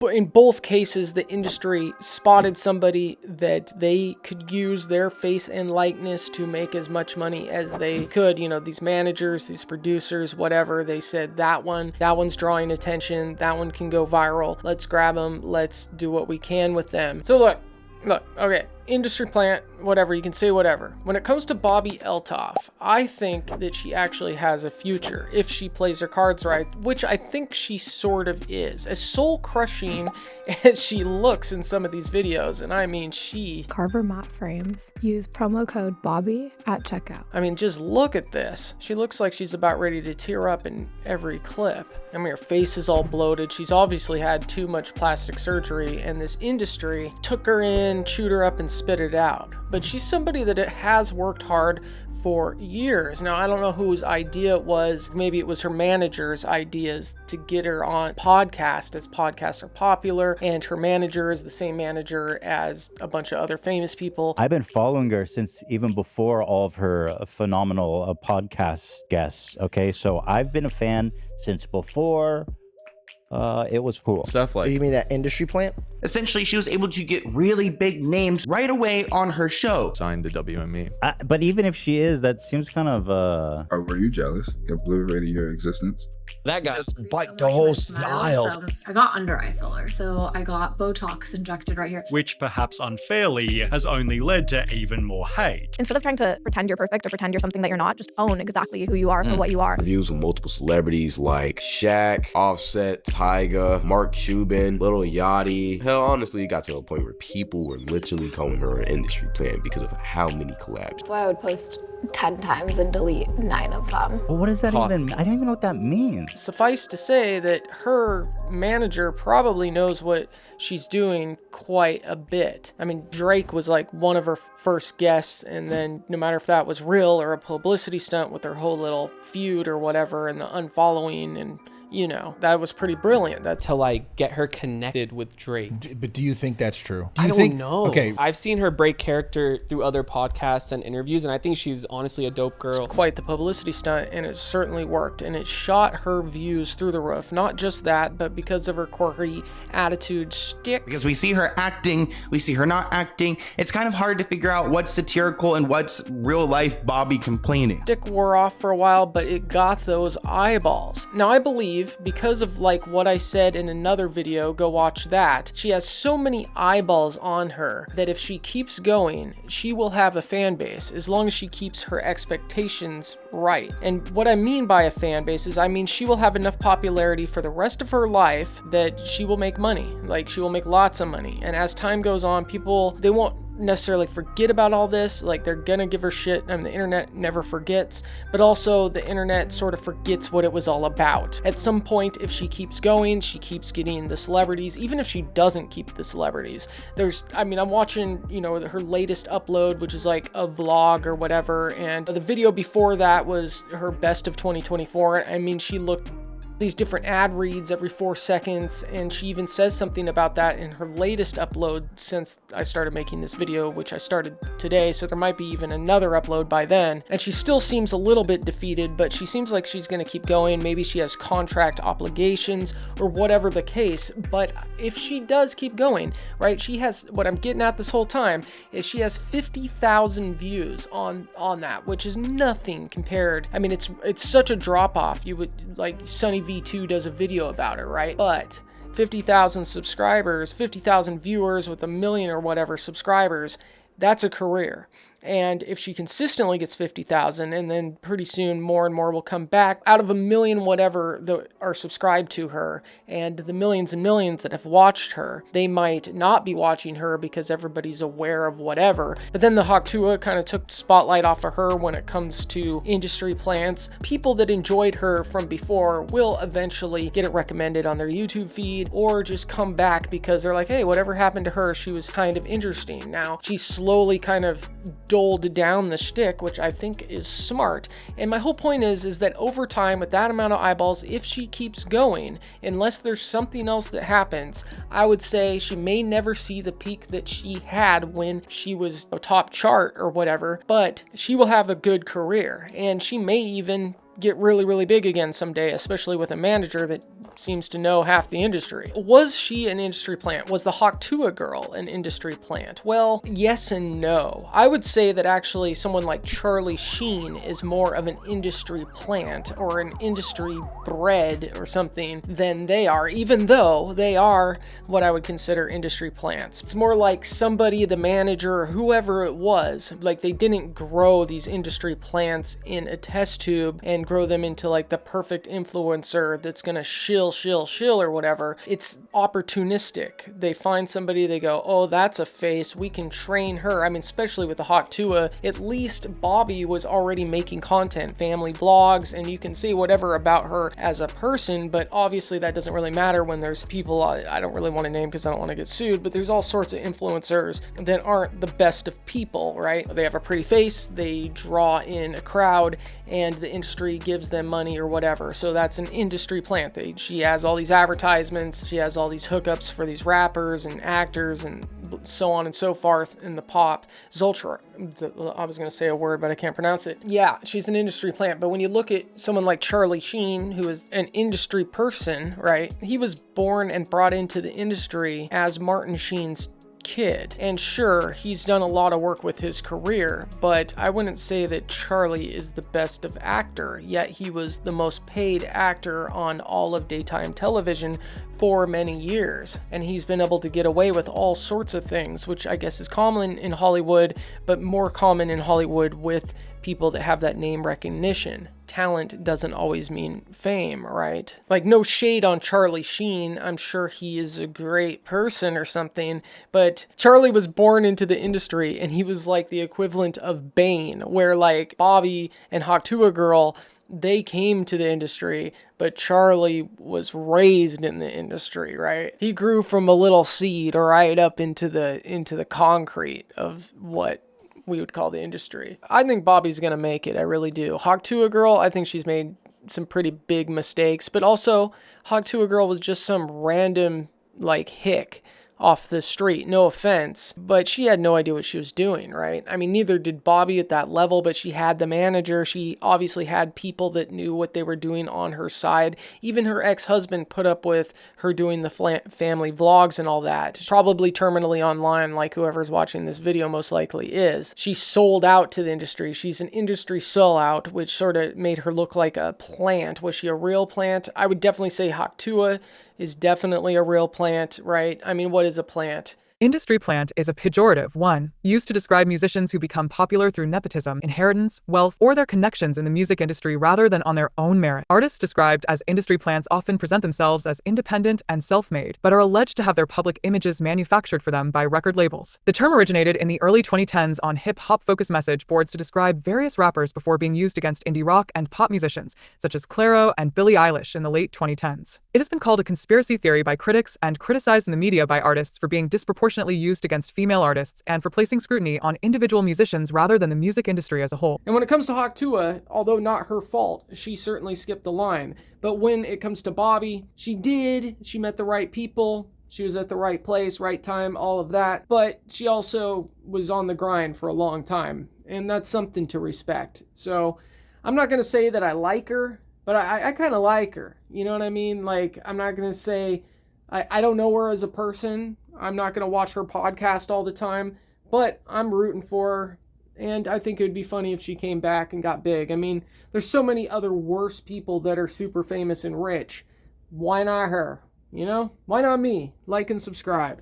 But in both cases, the industry spotted somebody that they could use their face and likeness to make as much money as they could. You know, these managers, these producers, whatever, they said that one's drawing attention, that one can go viral. Let's grab them. Let's do what we can with them. So look, okay. Industry plant, whatever, you can say whatever. When it comes to Bobbi Althoff, I think that she actually has a future if she plays her cards right, which I think she sort of is. As soul crushing as she looks in some of these videos, and I mean she... Carver matte frames. Use promo code Bobbi at checkout. I mean, just look at this. She looks like she's about ready to tear up in every clip. I mean, her face is all bloated. She's obviously had too much plastic surgery, and this industry took her in, chewed her up, and spit it out. But she's somebody that has worked hard for years. Now, I don't know whose idea it was. Maybe it was her manager's ideas to get her on podcast, as podcasts are popular, and her manager is the same manager as a bunch of other famous people. I've been following her since even before all of her phenomenal podcast guests. Okay, so I've been a fan since before it was cool. Stuff like... You mean that industry plant? Essentially, she was able to get really big names right away on her show. Signed to WME. But even if she is, that seems kind of... Were you jealous? You obliterated your existence? That guy's like the whole style. So I got under eye filler, so I got Botox injected right here. Which perhaps unfairly has only led to even more hate. Instead of trying to pretend you're perfect or pretend you're something that you're not, just own exactly who you are for what you are. Reviews with multiple celebrities like Shaq, Offset, Tyga, Mark Cuban, Lil Yachty. Hell, honestly, it got to a point where people were literally calling her an industry plant because of how many collabs. So I would post 10 times and delete 9 of them. Well, what does that even... I don't even know what that means. Suffice to say that her manager probably knows what she's doing quite a bit. I mean, Drake was like one of her first guests, and then no matter if that was real or a publicity stunt with their whole little feud or whatever and the unfollowing, and you know, that was pretty brilliant. That's to like get her connected with Drake. But do you think that's true? I don't know. Okay. I've seen her break character through other podcasts and interviews, and I think she's honestly a dope girl. It's quite the publicity stunt, and it certainly worked, and it shot her views through the roof. Not just that, but because of her quirky attitude shtick. Because we see her acting, we see her not acting. It's kind of hard to figure out what's satirical and what's real life Bobbi complaining. Shtick wore off for a while, but it got those eyeballs. Now, I believe because of like what I said in another video, go watch that, she has so many eyeballs on her that if she keeps going, she will have a fan base as long as she keeps her expectations right. And what I mean by a fan base is, I mean, she will have enough popularity for the rest of her life that she will make money. Like, she will make lots of money. And as time goes on, people, they won't necessarily forget about all this. Like, they're gonna give her shit. I mean, the internet never forgets, but also the internet sort of forgets what it was all about. At some point, if she keeps going, she keeps getting the celebrities. Even if she doesn't keep the celebrities, I mean, I'm watching, you know, her latest upload, which is like a vlog or whatever, and the video before that was her best of 2024. I mean, she looked these different ad reads every 4 seconds, and she even says something about that in her latest upload since I started making this video, which I started today, so there might be even another upload by then. And she still seems a little bit defeated, but she seems like she's going to keep going. Maybe she has contract obligations or whatever the case, but if she does keep going, right, she has, what I'm getting at this whole time is she has 50,000 views on that, which is nothing compared. I mean, it's such a drop off. You would, like, Sunny V2 does a video about her, right? But 50,000 subscribers, 50,000 viewers with 1 million or whatever subscribers, that's a career. And if she consistently gets 50,000, and then pretty soon more and more will come back out of 1 million whatever that are subscribed to her, and the millions and millions that have watched her, they might not be watching her because everybody's aware of whatever. But then the TUAH kind of took the spotlight off of her when it comes to industry plants. People that enjoyed her from before will eventually get it recommended on their YouTube feed, or just come back because they're like, hey, whatever happened to her, she was kind of interesting. Now she's slowly kind of doled down the shtick, which I think is smart. And my whole point is that over time, with that amount of eyeballs, if she keeps going, unless there's something else that happens, I would say she may never see the peak that she had when she was a top chart or whatever, but she will have a good career, and she may even get really, really big again someday, especially with a manager that seems to know half the industry. Was she an industry plant? Was the TUAH girl an industry plant? Well, yes and no. I would say that actually someone like Charlie Sheen is more of an industry plant or an industry bred or something than they are, even though they are what I would consider industry plants. It's more like somebody, the manager, or whoever it was, like they didn't grow these industry plants in a test tube and grow them into like the perfect influencer that's gonna shill or whatever. It's opportunistic. They find somebody, they go, oh, that's a face, we can train her. I mean, especially with the TUAH, at least Bobbi was already making content, family vlogs, and you can see whatever about her as a person, but obviously that doesn't really matter when there's people I don't really want to name because I don't want to get sued, but there's all sorts of influencers that aren't the best of people, right? They have a pretty face, they draw in a crowd, and the industry gives them money or whatever. So that's an industry plant. She has all these advertisements, she has all these hookups for these rappers and actors and so on and so forth in the pop. Zoltra, I was going to say a word, but I can't pronounce it. Yeah, she's an industry plant. But when you look at someone like Charlie Sheen, who is an industry person, right? He was born and brought into the industry as Martin Sheen's kid. And sure, he's done a lot of work with his career, but I wouldn't say that Charlie is the best of actor, yet he was the most paid actor on all of daytime television for many years. And he's been able to get away with all sorts of things, which I guess is common in Hollywood, but more common in Hollywood with people that have that name recognition. Talent doesn't always mean fame, right? Like, no shade on Charlie Sheen. I'm sure he is a great person or something, but Charlie was born into the industry and he was like the equivalent of Bane, where like Bobbi and TUAH girl, they came to the industry, but Charlie was raised in the industry, right? He grew from a little seed right up into the concrete of what we would call the industry. I think Bobbi's gonna make it. I really do. TUAH girl, I think she's made some pretty big mistakes, but also TUAH girl was just some random like hick off the street, no offense, but she had no idea what she was doing, right? I mean, neither did Bobbi at that level, but she had the manager. She obviously had people that knew what they were doing on her side. Even her ex-husband put up with her doing the family vlogs and all that. Probably terminally online, like whoever's watching this video most likely is. She sold out to the industry. She's an industry sellout, which sort of made her look like a plant. Was she a real plant? I would definitely say TUAH is definitely a real plant, right? I mean, what is a plant? Industry plant is a pejorative one used to describe musicians who become popular through nepotism, inheritance, wealth, or their connections in the music industry rather than on their own merit. Artists described as industry plants often present themselves as independent and self-made, but are alleged to have their public images manufactured for them by record labels. The term originated in the early 2010s on hip-hop focused message boards to describe various rappers before being used against indie rock and pop musicians, such as Clairo and Billie Eilish in the late 2010s. It has been called a conspiracy theory by critics and criticized in the media by artists for being disproportionately used against female artists and for placing scrutiny on individual musicians rather than the music industry as a whole. And when it comes to TUAH, although not her fault, she certainly skipped the line. But when it comes to Bobbi, she met the right people, she was at the right place, right time, all of that. But she also was on the grind for a long time, and that's something to respect. So I'm not going to say that I like her, but I kind of like her. You know what I mean? Like, I'm not going to say I don't know her as a person. I'm not going to watch her podcast all the time, but I'm rooting for her, and I think it would be funny if she came back and got big. I mean, there's so many other worse people that are super famous and rich. Why not her? You know? Why not me? Like and subscribe.